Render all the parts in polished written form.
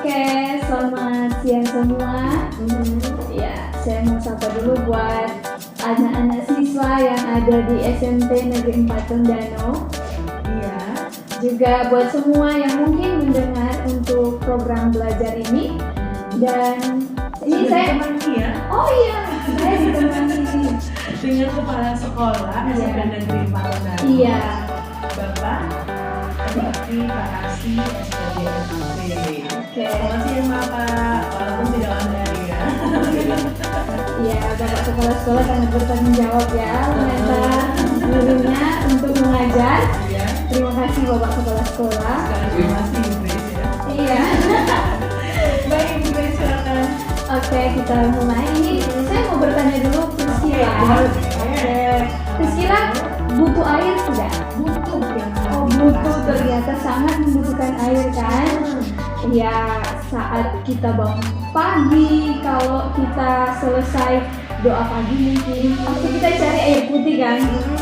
Oke, selamat siang semua. Ya, saya mau sapa dulu buat anak-anak siswa yang ada di SMP Negeri 4 Tondano. Iya. Juga buat semua yang mungkin mendengar untuk program belajar ini. Dan ini saya ditemani ya Oh iya, saya ditemani. dengan kepala sekolah SMP Negeri 4 Tondano. Iya. Bapak Bakti Pak Aksi SPDMAP. Oke. Selamat siang Bapak, walaupun tidak online ya. Iya, Bapak Kepala Sekolah sangat bertanggung jawab ya mengantar gurunya untuk mengajar. Iya. Terima kasih Bapak Kepala Sekolah. Terima kasih Bu Grace ya. Iya. Baik Bu Grace, silakan. Oke, kita mulai. Ini saya mau bertanya dulu Priscila. boleh. Oke. Priscila butuh air tidak? Butuh yang Oh, butuh, ternyata sangat membutuhkan air kan? Ya, saat kita bangun pagi, kalau kita selesai doa pagi mungkin pasti kita cari air putih kan?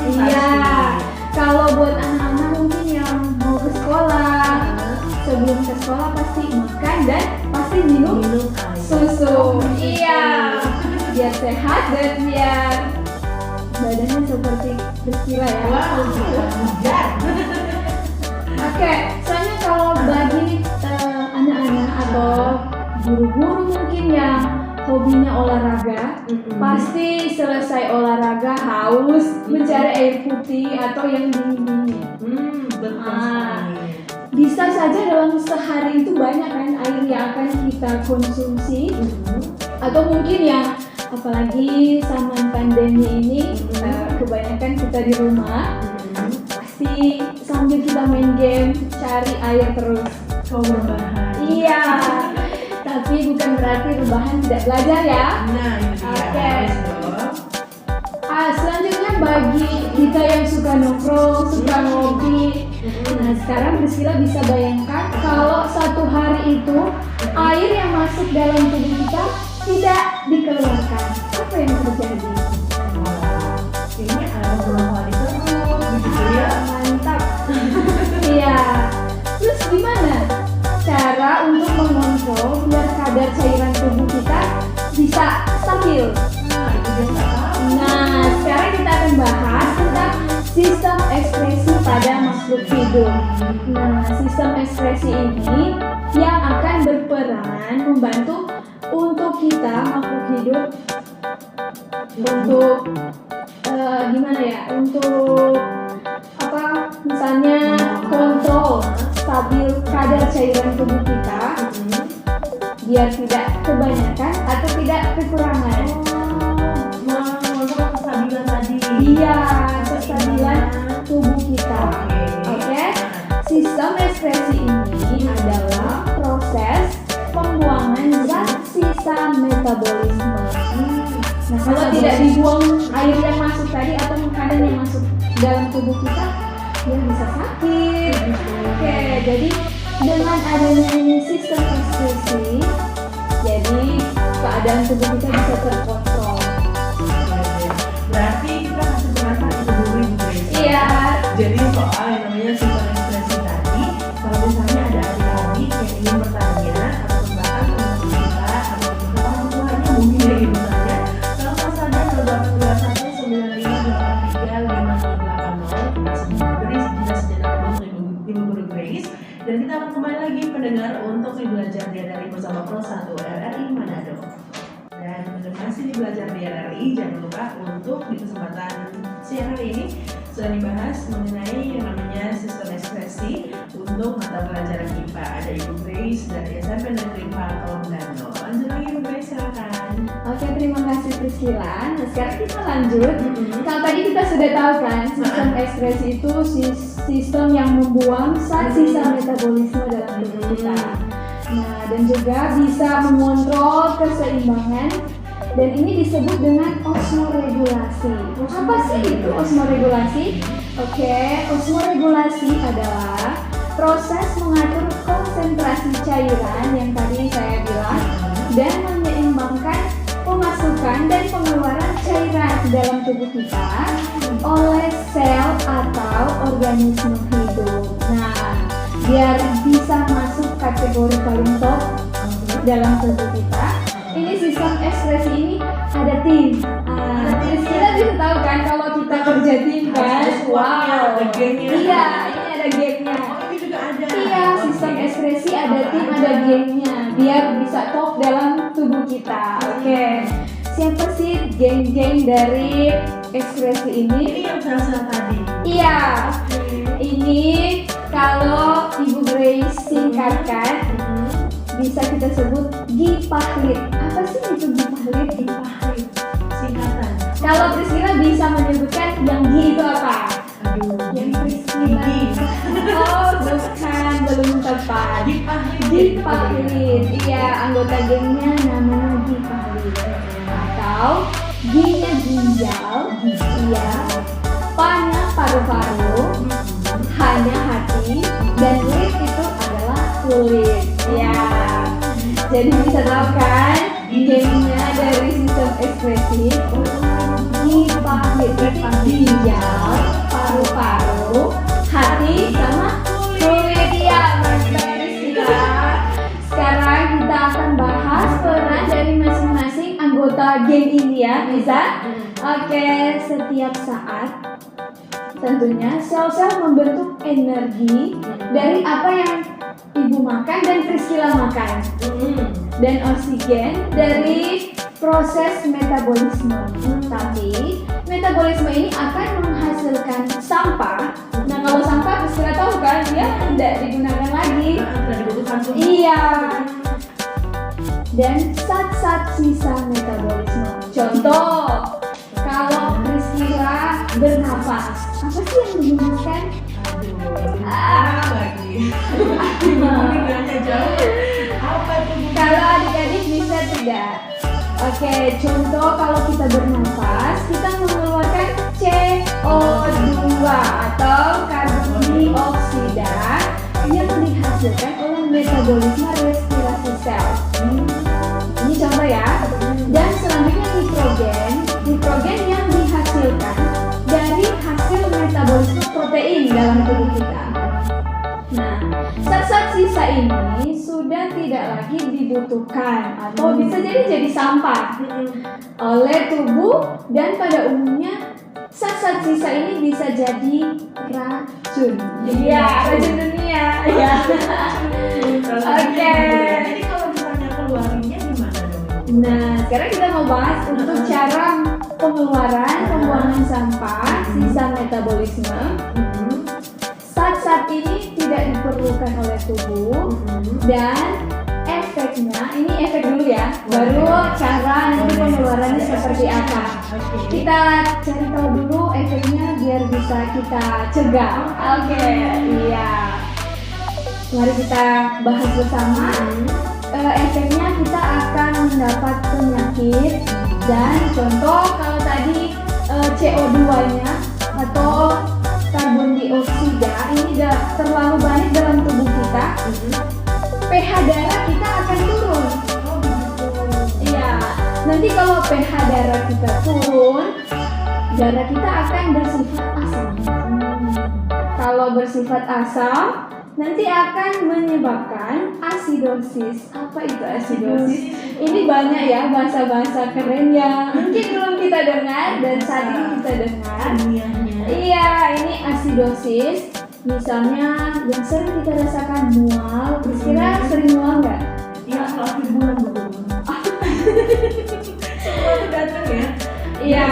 Iya. Kalau buat anak-anak mungkin yang mau ke sekolah, sebelum ke sekolah pasti makan dan pasti minum air. susu. Iya. Biar sehat dan biar badannya seperti Priscila ya. Wow, hujan. Oke, soalnya kalau bagi anak-anak atau guru-guru mungkin yang hobinya olahraga, pasti selesai olahraga haus mencari air putih atau yang dingin-dingin. Betul Ah. sekali. Bisa saja dalam sehari itu banyak kan air yang akan kita konsumsi, atau mungkin yang apalagi zaman pandemi ini kebanyakan kita di rumah. Pasti sambil kita main game cari air terus. Kau berbahan. Iya, tapi bukan berarti rebahan tidak belajar ya. Nah, ini dia. Oke. Harus dong. Selanjutnya bagi kita yang suka nongkrong, suka ngopi. Nah, sekarang Priscila bisa bayangkan kalau satu hari itu air yang masuk dalam tubuh kita tidak dikeluarkan. Apa yang terjadi? Ini ada beberapa kali terus, begitu ya. Mantap. Iya. Terus gimana cara untuk mengontrol biar kadar cairan tubuh kita bisa stabil? Nah, itu dia tak tahu. Nah, sekarang kita akan bahas tentang sistem ekspresi pada makhluk hidup. Nah, sistem ekspresi ini yang akan berperan membantu untuk kita makhluk hidup untuk gimana ya? Untuk apa? Misalnya kontrol stabil kadar cairan tubuh kita biar tidak kebanyakan atau tidak kekurangan. Mengontrol kestabilan tadi. Iya, kestabilan tubuh kita. Oke. Sistem ekspresi ini adalah proses pembuangan zat sisa metabolisme. Nah, kalau tidak dibuang air yang masuk tadi atau makanan yang masuk dalam tubuh kita, ya bisa sakit. Oke, jadi dengan adanya ini sistem ekspresi, jadi keadaan tubuh kita bisa terkontrol. Berarti kita masih terasa itu dulu Ibu Grace. Iya. Jadi soal yang namanya sistem ekspresi tadi, kalau misalnya ada adik-adik yang ingin bertanya atau bahkan teman kita atau orang tuanya mungkin ya ibu tanya, langsung saja ke 082195835080 kita sebut Grace jeda sejenak untuk Ibu Guru Grace, dan kita akan kembali lagi pendengar untuk belajar dia dari bersama Pro 1 RRI Manado. Dan masih di belajar di RRI, jangan lupa untuk di kesempatan siang hari ini sudah dibahas mengenai yang namanya sistem ekspresi untuk mata pelajaran IPA. Ada Ibu Grace dari SMP Negeri 4 Tondano. Lanjut lagi Ibu Grace, silakan. Oke, terima kasih Priscila. Nah, sekarang kita lanjut. Kalau tadi kita sudah tahu kan, sistem ekspresi itu sistem yang membuang zat sisa metabolisme dalam tubuh kita. Nah, dan juga bisa mengontrol keseimbangan, dan ini disebut dengan osmoregulasi. Apa sih itu osmoregulasi? Oke, osmoregulasi adalah proses mengatur konsentrasi cairan yang tadi saya bilang dan menyeimbangkan pemasukan dan pengeluaran cairan dalam tubuh kita oleh sel atau organisme hidup. Nah, biar bisa masuk kategori paling top dalam tubuh kita. Ini sistem ekskresi ini ada tim. Terus kita bisa tahu kan kalau kita kerja tim kan, ada gengnya. Iya, ini ada gengnya. Ini juga ada. Iya, sistem ekskresi ada tim, ada gengnya, biar bisa top dalam tubuh kita. Oke. Siapa sih geng-geng dari ekskresi ini? Ini yang sel-sel tadi. Iya. Ini kalau Ibu Grace singkatkan bisa kita sebut Gipahlit. Apa sih itu Gipahlit? Gipahlit. Singkatan. Kalau Priscilla bisa menyebutkan yang G itu apa? Aduh. Yang Priscilla. Gigi. Oh, bukan, belum tepat. Gipahlit. Iya, anggota gengnya namanya Gipahlit. Atau G-nya ginjal. Iya. P-nya paru-paru. H-nya hati. Dan lit itu adalah kulit. Ya. Jadi bisa tahu kan gengnya dari sistem ekspresi. Gipahlit berarti ginjal, paru-paru, hati sama kulit. Ya, kita. Sekarang kita akan bahas peran dari masing-masing anggota geng ini ya, bisa? Oke, setiap saat tentunya sel-sel membentuk energi dari apa yang Ibu makan dan Priscilla makan, dan oksigen dari proses metabolisme. Tapi metabolisme ini akan menghasilkan sampah. Nah, kalau sampah Priscilla tahu kan dia tidak digunakan lagi. Iya. Dan zat-zat sisa metabolisme. Contoh, kalau Priscilla bernapas, apa sih yang digunakan? Kalau adik-adik bisa tidak? Oke, contoh kalau kita bernapas, kita mengeluarkan CO2 atau karbon dioksida yang dihasilkan oleh metabolisme respirasi sel. Ini contoh ya. Dan selanjutnya nitrogen yang dihasilkan dari hasil metabolisme protein dalam tubuh kita. Nah, zat-zat sisa ini sudah tidak lagi dibutuhkan atau bisa jadi sampah oleh tubuh, dan pada umumnya zat-zat sisa ini bisa jadi racun. Iya, racun dunia. Ya. Oke. Jadi kalau misalnya keluarinnya gimana dong? Nah, sekarang kita mau bahas untuk cara pembuangan sampah sisa metabolisme. Zat-zat ini tidak diperlukan oleh tubuh, dan efeknya, ini efek dulu ya, baru cara nanti pengeluarannya seperti apa. Kita cari tahu dulu efeknya biar bisa kita cegah. Oke, iya. Mari kita bahas bersama. Efeknya kita akan mendapat penyakit, dan contoh kalau tadi CO2-nya atau karbon dioksida ini terlalu banyak dalam tubuh kita, pH darah kita akan turun. Iya, nanti kalau pH darah kita turun, darah kita akan bersifat asam. Kalau bersifat asam, nanti akan menyebabkan asidosis. Apa itu asidosis? Ini banyak ya bahasa-bahasa keren yang mungkin belum kita dengar dan saat ini kita dengar. Iya, ini asidosis. Misalnya yang sering kita rasakan mual. Kira-kira sering mual nggak? Iya, kalau akhir bulan betul. Semua itu datang ya. Iya.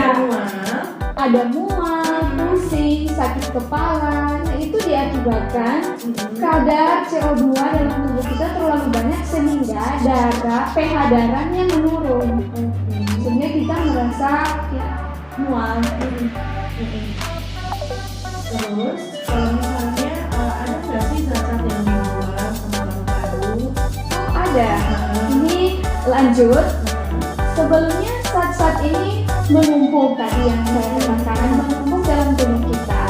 Ada mual, pusing, sakit kepala. Nah, itu diakibatkan kadar CO2 dalam tubuh kita terlalu banyak sehingga pH darahnya menurun. Sehingga kita merasa ya mual. Terus kalau misalnya ada nggak sih zat-zat yang dibuang sama paru-paru? Oh, ada. Ini lanjut. Sebelumnya zat-zat ini menumpuk, tadi yang saya katakan menumpuk dalam tubuh kita.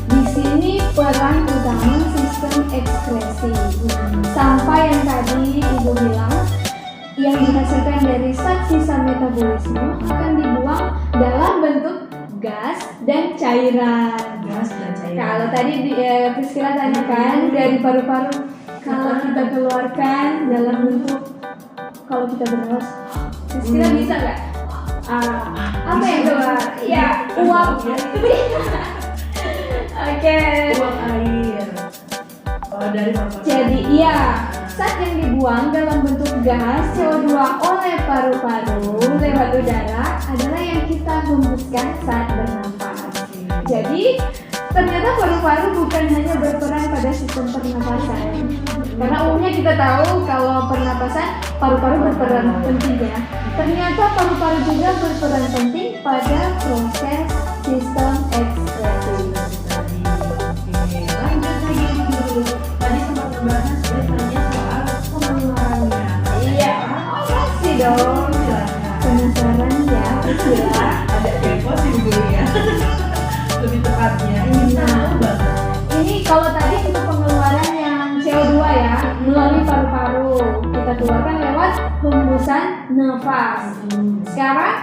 Di sini peran utama sistem ekskresi. Sampah yang tadi Ibu bilang yang dihasilkan dari zat sisa metabolisme akan dibuang dalam bentuk gas dan cairan. Kalau tadi Priscilla tanyakan dari paru-paru, kalau kita keluarkan dalam bentuk kalau kita bernapas, Priscilla bisa nggak? Apa yang keluar? Iya, uap. Oke. Uap air. Dari paru-paru. Jadi iya, saat yang dibuang dalam bentuk gas CO2 oleh paru-paru lewat udara adalah yang kita hembuskan saat bernafas. Jadi ternyata paru-paru bukan hanya berperan pada sistem pernapasan. Karena umumnya kita tahu kalau pernapasan paru-paru berperan penting ya. Ternyata paru-paru juga berperan penting pada proses sistem ekskresi. Oke, lanjut lagi dulu. Tadi sempat membahas ceritanya soal pengeluarannya. Iya, pasti dong. Penasaran ya, Priscilla? Ada kepo sih dulu ya. Lebih tepatnya ingin tahu banget. Ini kalau tadi untuk pengeluaran yang CO2 ya, melalui paru-paru kita keluarkan lewat hembusan nafas. Sekarang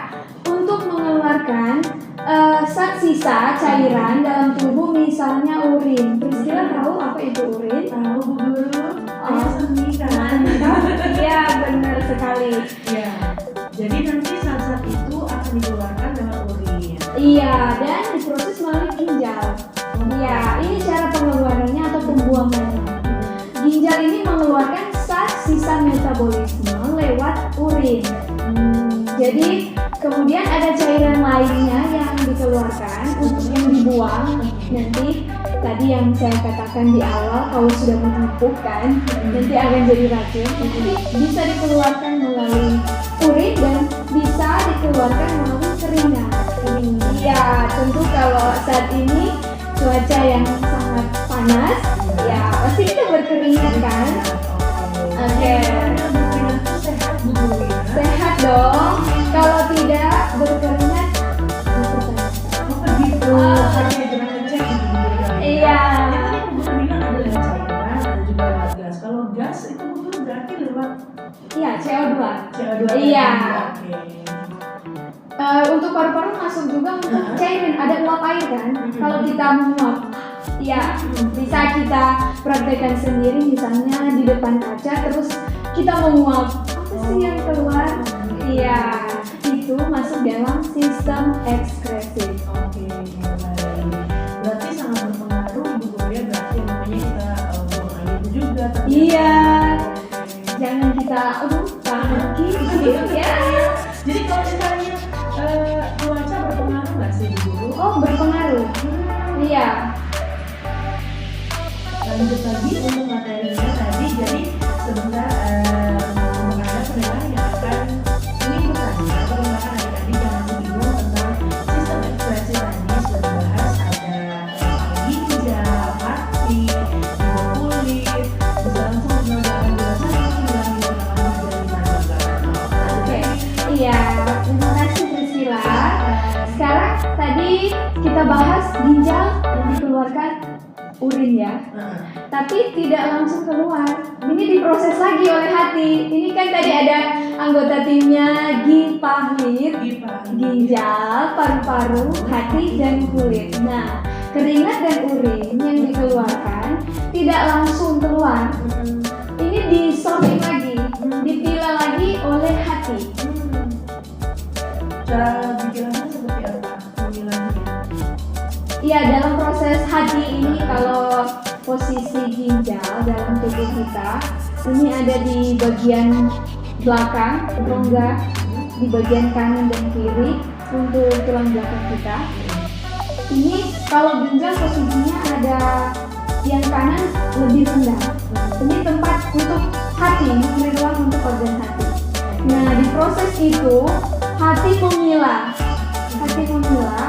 untuk mengeluarkan zat sisa cairan dalam tubuh, misalnya urin. Priscilla tahu apa itu urin? Tahu Bu Guru? Ayo seni kan? Iya, benar sekali. Ya. Jadi nanti zat-zat itu akan dikeluarkan lewat urin. Iya, dan diproses melalui ginjal. Iya, ini cara pengeluarannya atau pembuangannya. Ginjal ini mengeluarkan zat sisa metabolisme lewat urin. Jadi kemudian ada cairan lainnya yang dikeluarkan untuk yang dibuang. Nanti tadi yang saya katakan di awal, kalau sudah menumpuk kan, nanti akan jadi racun. Jadi bisa dikeluarkan melalui urin dan bisa dikeluarkan melalui keringat. Iya, tentu kalau saat ini cuaca yang sangat panas, ya pasti kita berkeringat kan. Oke. Berkeringat itu sehat Bu Guru ya? Sehat dong. Kalau tidak berkeringat, dipertanyakan. Oh begitu. Hanya jangan ngecek gitu Bu Guru. Iya. Jadi tadi Bu Guru bilang ada lewat cairan, ada juga lewat gas. Kalau gas itu Bu Guru berarti lewat Iya, CO2. CO2. Iya. Oke. Untuk paru-paru masuk juga untuk cairan, ada uap air kan. Kalau kita menguap, ya bisa kita praktekkan sendiri, misalnya di depan kaca, terus kita menguap, apa sih yang keluar? Iya, itu masuk dalam sistem ekskresi. Oke, baik. Berarti sangat berpengaruh Bu Guru ya, berarti yang namanya kita buang air juga. Iya, jangan kita lupa gitu ya. Jadi kalau misalnya cuaca berpengaruh nggak sih Bu Guru? Oh, berpengaruh. Iya. Lanjut lagi untuk materinya tadi, jadi sebentar untuk Anda pendengar yang akan ingin bertanya atau bahkan adik-adik yang masih bingung tentang sistem ekspresi tadi sudah dibahas, ada ginjal, hati, kulit, bisa langsung 0821 Oke. Iya, terima kasih Priscilla. Sekarang tadi kita bahas ginjal yang dikeluarkan urin ya. Tapi tidak langsung keluar. Ini diproses lagi oleh hati. Ini kan tadi ada anggota timnya Gipahlit, ginjal, paru-paru, hati, dan kulit. Nah, keringat dan urin yang dikeluarkan tidak langsung keluar. Ini disorting lagi, dipilah lagi oleh hati. Cara pikirannya seperti apa? Memilahnya? Iya, dalam proses hati ini kalau posisi ginjal dalam tubuh kita ini ada di bagian belakang rongga, di bagian kanan dan kiri untuk tulang belakang kita. Ini kalau ginjal posisinya ada yang kanan lebih rendah. Ini tempat untuk hati, memberi ruang untuk organ hati. Nah, di proses itu hati memilah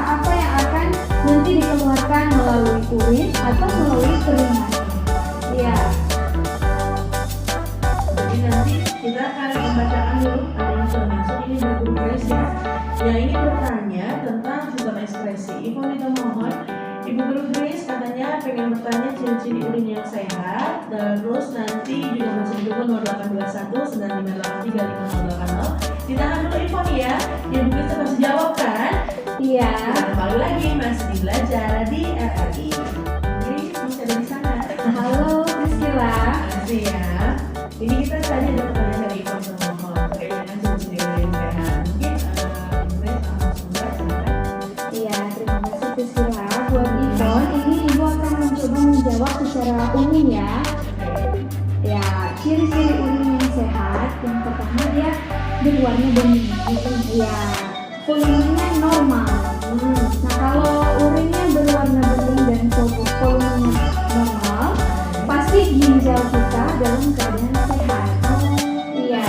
apa yang akan nanti dikeluarkan melalui urin atau melalui keringat. Iya. Jadi nanti kita akan membacakan dulu, ada yang sudah masuk, ini dari Guru Grace ya, yang ingin bertanya tentang sistem ekspresi. Ibu minta mohon, Ibu Guru Grace katanya pengen bertanya ciri-ciri urin yang sehat, terus nanti juga masih juga 0821 9583580. Ditahan dulu info nih ya, Ibu Grace masih jawab kan? Iya. Kita kembali lagi masih di belajar di RRI. Jadi masih ada di sana. Halo Priscilla. Makasih ya. Ini kita tadi ada pertanyaan dari Ibu Mohon. umum ya. Ya, ciri-ciri urin yang sehat yang pertama dia berwarna bening. Ya, volumenya normal. Nah, kalau urinnya berwarna bening dan volumenya normal, pasti ginjal kita dalam keadaan sehat. Iya.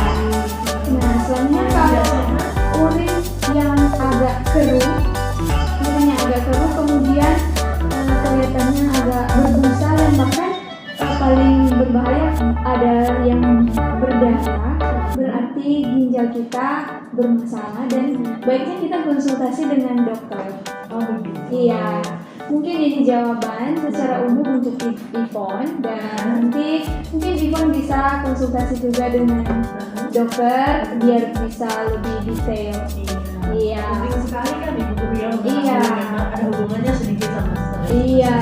Nah, selanjutnya kalau urin yang agak keruh, kemudian kelihatannya agak berbusa dan bahkan paling berbahaya ada yang berdarah, berarti ginjal kita bermasalah dan baiknya kita konsultasi dengan dokter. Oh begitu. Iya, mungkin ini jawaban secara umum untuk Ivon, dan nanti mungkin Ivon bisa konsultasi juga dengan dokter biar bisa lebih detail. Iya. Penting sekali kan Ibu Guru ya. Iya. Memang ada hubungannya sedikit sama sekali. Iya.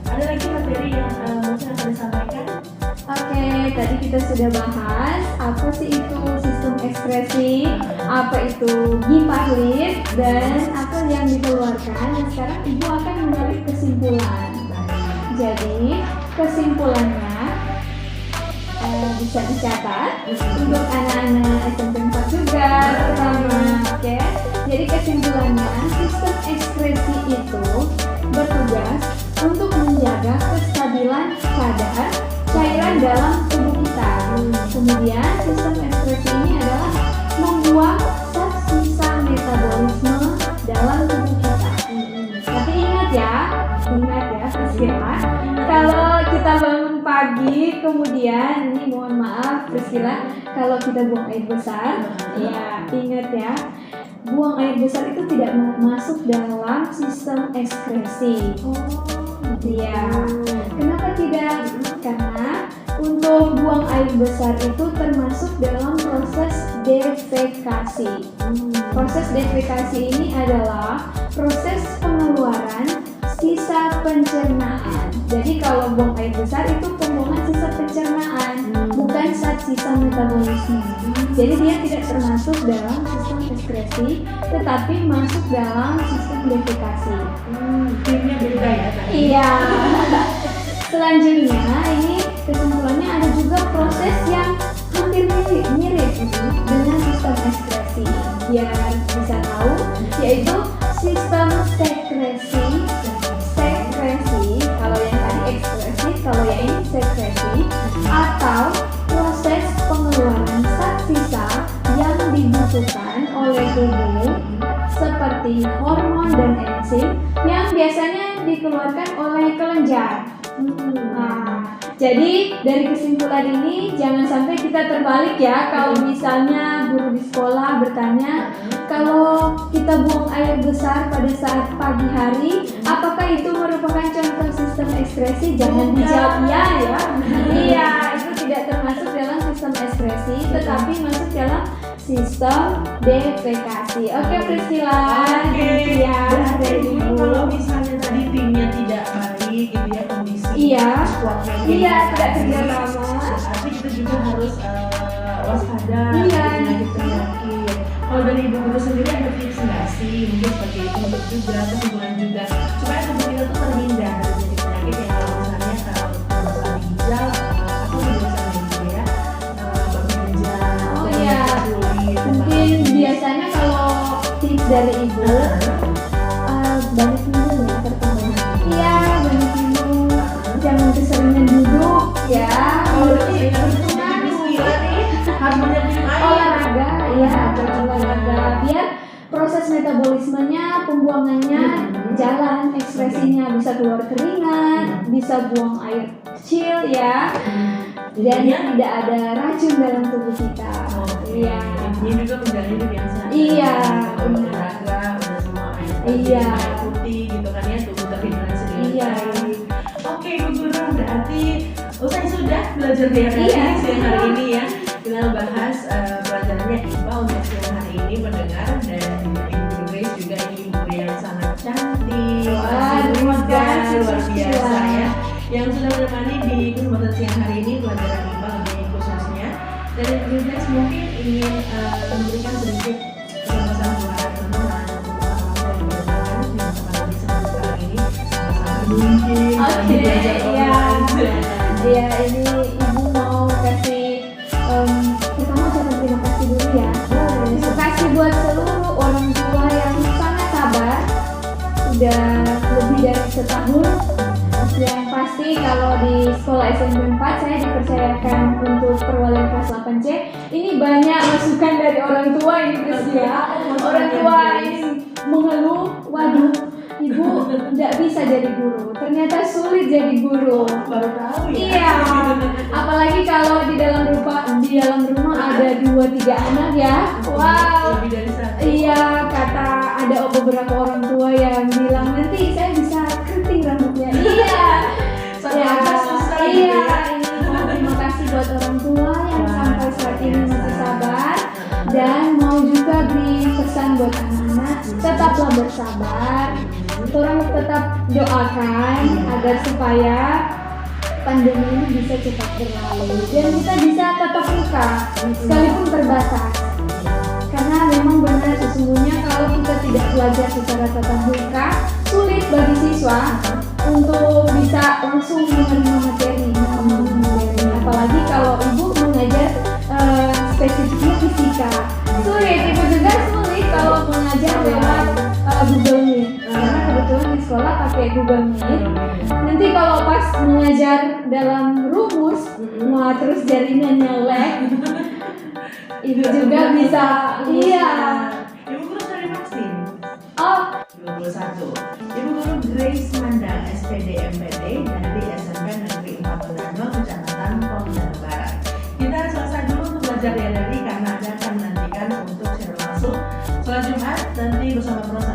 Ada lagi materi yang mungkin akan disampaikan? Oke, tadi kita sudah bahas apa sih itu sistem ekskresi, apa itu gimpalit, dan apa yang dikeluarkan. Dan sekarang Ibu akan menarik kesimpulan. Jadi kesimpulannya bisa dicatat untuk anak-anak SMP 4 juga terutama. Oke. Jadi kesimpulannya sistem ekskresi itu bertugas untuk menjaga kestabilan kadar cairan dalam tubuh kita. Kemudian sistem ekskresi ini adalah membuang zat sisa metabolisme dalam tubuh kita. Tapi ingat ya Priscila, kalau kita bangun pagi kemudian ini mohon maaf Priscila, kalau kita buang air besar, ya ingat ya, buang air besar itu tidak masuk dalam sistem ekskresi. Iya. Kenapa tidak? Karena untuk buang air besar itu termasuk dalam proses defekasi. Proses defekasi ini adalah proses pengeluaran sisa pencernaan. Jadi kalau buang air besar itu pembuangan sisa pencernaan, bukan zat sisa metabolisme. Jadi dia tidak termasuk dalam sistem ekskresi, tetapi masuk dalam sistem defekasi. Timnya beda ya tadi. Iya. Selanjutnya ini kesimpulannya ada juga proses yang hampir mirip dengan sistem ekskresi. Biar bisa tahu, yaitu sistem sekresi. Kalau yang tadi ekskresi, kalau yang ini sekresi, atau proses pengeluaran zat sisa yang dibutuhkan oleh tubuh seperti hormon dan enzim yang biasanya dikeluarkan oleh kelenjar. Nah, jadi dari kesimpulan ini jangan sampai kita terbalik ya. Kalau misalnya guru di sekolah bertanya, kalau kita buang air besar pada saat pagi hari, apakah itu merupakan contoh sistem ekskresi? Jangan dijawab ya. Iya, itu tidak termasuk dalam sistem ekskresi, tetapi masuk dalam sistem defekasi. Oke, Priscila. Ya, Berarti kalau misalnya tadi timnya tidak baik gitu ya, kondisi squadnya tidak kerja sama. Berarti kita juga harus waspada penyakit penyakit. Kalau dari Ibu Guru sendiri ada tips nggak sih? Mungkin seperti itu untuk juga kesimpulan juga supaya tubuh kita tuh terhindar dari penyakit yang kalau misalnya kalau masalah ginjal aku biasanya gitu ya babi ginjal. Mungkin biasanya kalau tips dari Ibu banyak minum ya pertama. Iya, banyak minum. Jangan keseringan duduk ya. Kalau keseringan duduk jadi Priscila nih harus banyak minum air. Olahraga ya, berolahraga biar proses metabolismenya, pembuangannya jalan, ekspresinya bisa keluar keringat, bisa buang air kecil ya. Dan tidak ada racun dalam tubuh kita. Iya. Ini juga menjalani hidup yang sehat. Iya. Olahraga, udah semua air putih gitu kan ya, tubuh terhidrasi dengan baik. Oke, Ibu Guru, berarti usai sudah belajar DRI siang hari ini ya. Kita bahas pelajarannya IPA untuk siang hari ini pendengar, dan Ibu Guru Grace juga ini Ibu Guru yang sangat cantik. Terima kasih luar biasa ya. Yang sudah menemani di kesempatan siang hari ini pelajaran IPA lebih khususnya. Dan Ibu Guru Grace mungkin ingin memberikan sedikit pesan buat teman-teman untuk orang-orang yang mendengarkan di masa pandemi seperti sekarang ini, sama-sama mungkin belajar Iya. online. Iya, ini ibu mau kasih pertama ucapan terima kasih dulu ya. Terima kasih buat seluruh orang tua yang sangat sabar, udah lebih dari setahun. Yang pasti kalau di sekolah SMP 4 saya dipercayakan untuk perwalian kelas 8C. Ini banyak masukan dari orang tua ini ya. Orang tua ini mengeluh, waduh, ibu nggak bisa jadi guru. Ternyata sulit jadi guru. Baru tahu ya. Iya, apalagi kalau di dalam rumah ada 2-3 anak ya. Wow. Lebih dari satu. Iya, kata ada beberapa orang tua yang bilang nanti saya bisa keriting rambutnya. Iya. Satu aja susah gitu Iya, ya. ini mau terima kasih buat orang tua yang sampai saat ini masih sabar, dan mau juga beri pesan buat anak-anak, tetaplah bersabar. Orang tetap doakan agar supaya pandemi ini bisa cepat berlalu dan kita bisa tetap muka sekalipun terbatas. Karena memang benar sesungguhnya kalau kita tidak belajar secara tatap muka, sulit bagi siswa untuk bisa langsung menerima materi. Apalagi kalau ibu mengajar spesifiknya fisika, sulit. Ibu juga sulit kalau mengajar lewat Google Meet. Karena kebetulan di sekolah pakai Google Meet. Nanti kalau pas mengajar dalam rumus, wah terus jaringannya lag. Ibu juga bisa, iya. Ibu guru dari vaksin. Oh, 21. Ibu guru Grace Mandang, SPD MPD dari SMP Negeri 4 Manado, Kecamatan Pontianak Barat. Kita selesai dulu untuk belajar DLRI karena Anda akan menantikan untuk jalur masuk sholat Jumat nanti bersama Prof.